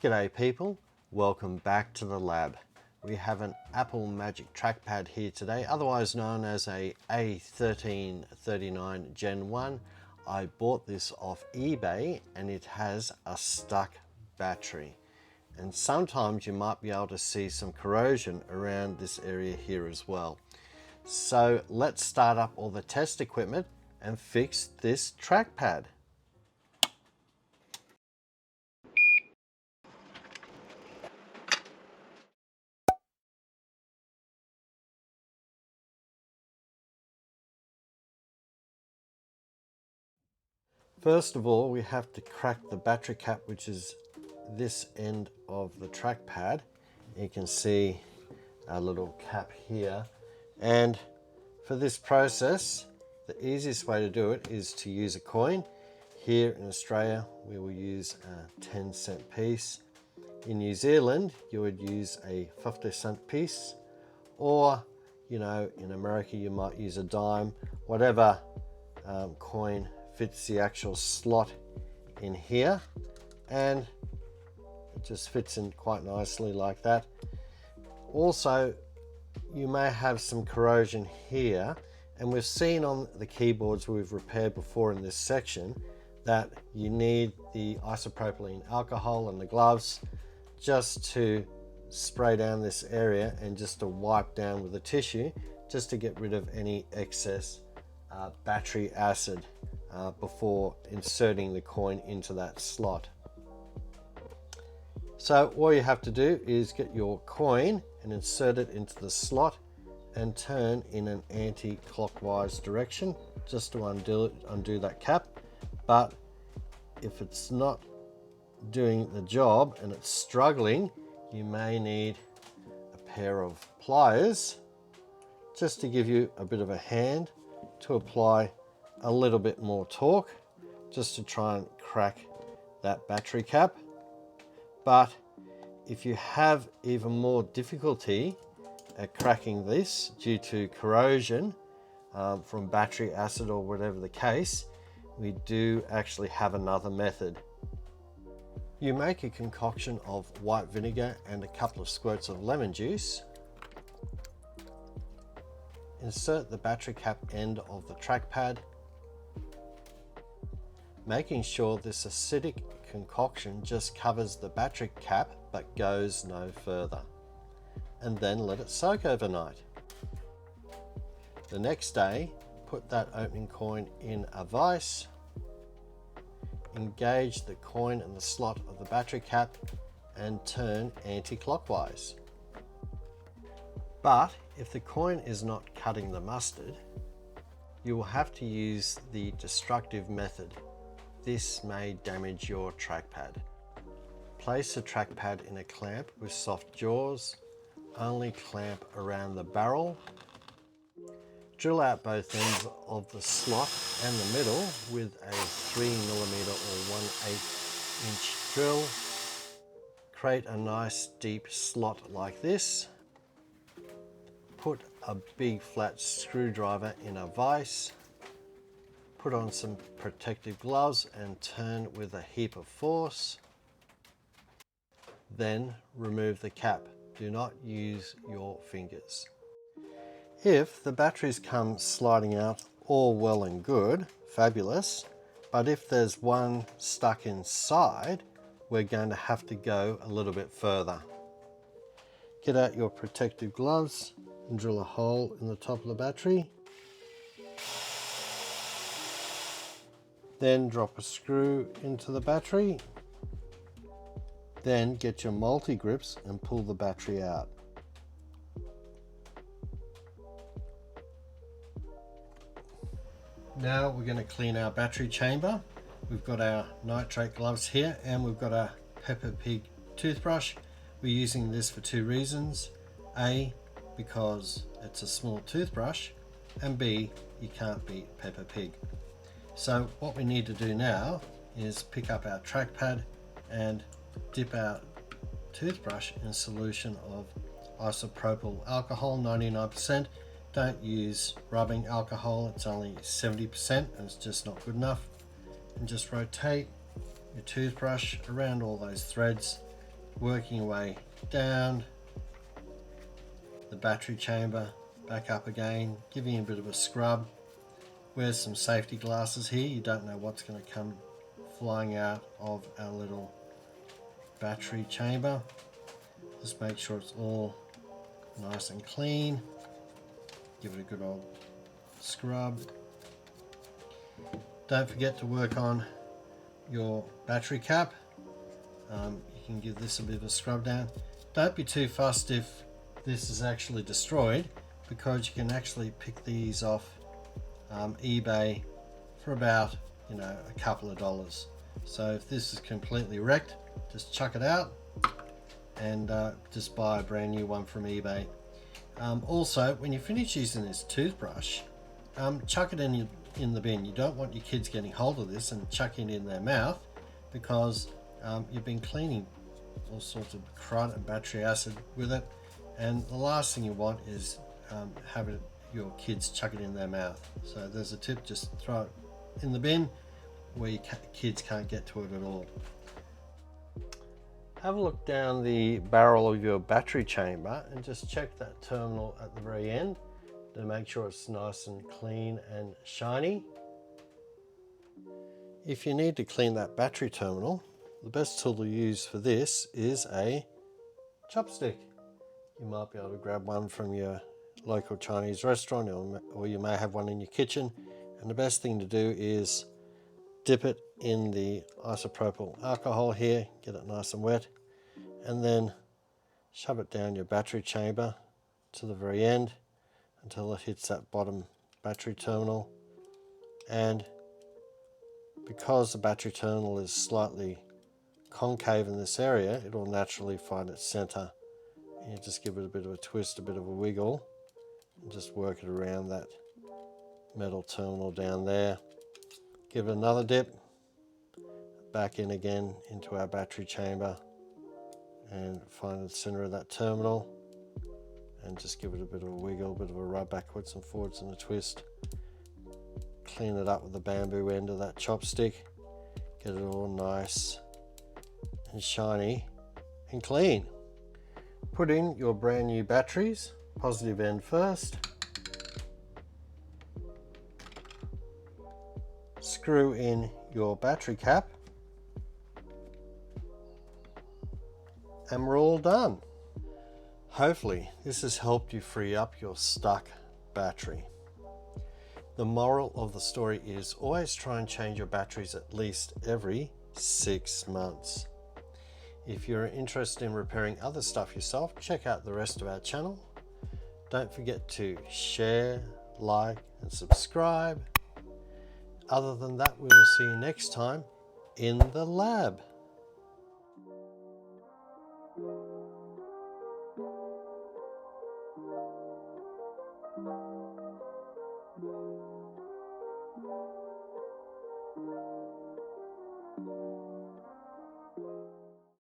G'day people, welcome back to the lab. We have an Apple Magic Trackpad here today, otherwise known as a A1339 Gen 1. I bought this off eBay and it has a stuck battery. And sometimes you might be able to see some corrosion around this area here as well. So let's start up all the test equipment and fix this trackpad. First of all, we have to crack the battery cap, which is this end of the trackpad. You can see a little cap here. And for this process, the easiest way to do it is to use a coin. Here in Australia, we will use a 10-cent piece. In New Zealand, you would use a 50-cent piece. Or, in America, you might use a dime, whatever coin fits the actual slot in here, and it just fits in quite nicely like that. Also, you may have some corrosion here, and we've seen on the keyboards we've repaired before in this section that you need the isopropylene alcohol and the gloves just to spray down this area and just to wipe down with a tissue just to get rid of any excess battery acid before inserting the coin into that slot. So all you have to do is get your coin and insert it into the slot and turn in an anti-clockwise direction just to undo that cap. But if it's not doing the job and it's struggling, you may need a pair of pliers just to give you a bit of a hand to apply a little bit more torque just to try and crack that battery cap. But if you have even more difficulty at cracking this due to corrosion from battery acid or whatever the case, we do actually have another method. You make a concoction of white vinegar and a couple of squirts of lemon juice. Insert the battery cap end of the trackpad, making sure this acidic concoction just covers the battery cap but goes no further, and then let it soak overnight. The next day, put that opening coin in a vise, engage the coin in the slot of the battery cap and turn anti-clockwise. But if the coin is not cutting the mustard, you will have to use the destructive method. This may damage your trackpad. Place the trackpad in a clamp with soft jaws. Only clamp around the barrel. Drill out both ends of the slot and the middle with a 3mm or 1/8 inch drill. Create a nice deep slot like this. Put a big flat screwdriver in a vise. Put on some protective gloves and turn with a heap of force. Then remove the cap. Do not use your fingers. If the batteries come sliding out, all well and good, fabulous. But if there's one stuck inside, we're going to have to go a little bit further. Get out your protective gloves and drill a hole in the top of the battery. Then drop a screw into the battery. Then get your multi-grips and pull the battery out. Now we're going to clean our battery chamber. We've got our nitrate gloves here and we've got a Peppa Pig toothbrush. We're using this for two reasons. A, because it's a small toothbrush, and B, you can't beat Peppa Pig. So what we need to do now is pick up our trackpad and dip our toothbrush in a solution of isopropyl alcohol, 99%. Don't use rubbing alcohol, it's only 70% and it's just not good enough. And just rotate your toothbrush around all those threads working your way down the battery chamber, back up again, giving you a bit of a scrub. Wear some safety glasses here. You don't know what's going to come flying out of our little battery chamber. Just make sure it's all nice and clean. Give it a good old scrub. Don't forget to work on your battery cap. You can give this a bit of a scrub down. Don't be too fussed if this is actually destroyed, because you can actually pick these off eBay for about, you know, a couple of dollars. So if this is completely wrecked, just chuck it out and just buy a brand new one from eBay. Also, when you finish using this toothbrush, chuck it in the bin. You don't want your kids getting hold of this and chucking it in their mouth, because you've been cleaning all sorts of crud and battery acid with it, and the last thing you want is your kids chuck it in their mouth. So there's a tip: just throw it in the bin where your kids can't get to it at all. Have a look down the barrel of your battery chamber and just check that terminal at the very end to make sure it's nice and clean and shiny. If you need to clean that battery terminal, the best tool to use for this is a chopstick. You might be able to grab one from your local Chinese restaurant, or you may have one in your kitchen, and the best thing to do is dip it in the isopropyl alcohol here, get it nice and wet, and then shove it down your battery chamber to the very end until it hits that bottom battery terminal. And because the battery terminal is slightly concave in this area, it will naturally find its center. And you just give it a bit of a twist, a bit of a wiggle, and just work it around that metal terminal down there. Give it another dip, back in again into our battery chamber, and find the center of that terminal, and just give it a bit of a wiggle, a bit of a rub backwards and forwards and a twist. Clean it up with the bamboo end of that chopstick. Get it all nice and shiny and clean. Put in your brand new batteries, positive end first. Screw in your battery cap, and we're all done. Hopefully this has helped you free up your stuck battery. The moral of the story is always try and change your batteries at least every 6 months. If you're interested in repairing other stuff yourself, check out the rest of our channel. Don't forget to share, like, and subscribe. Other than that, we will see you next time in the lab.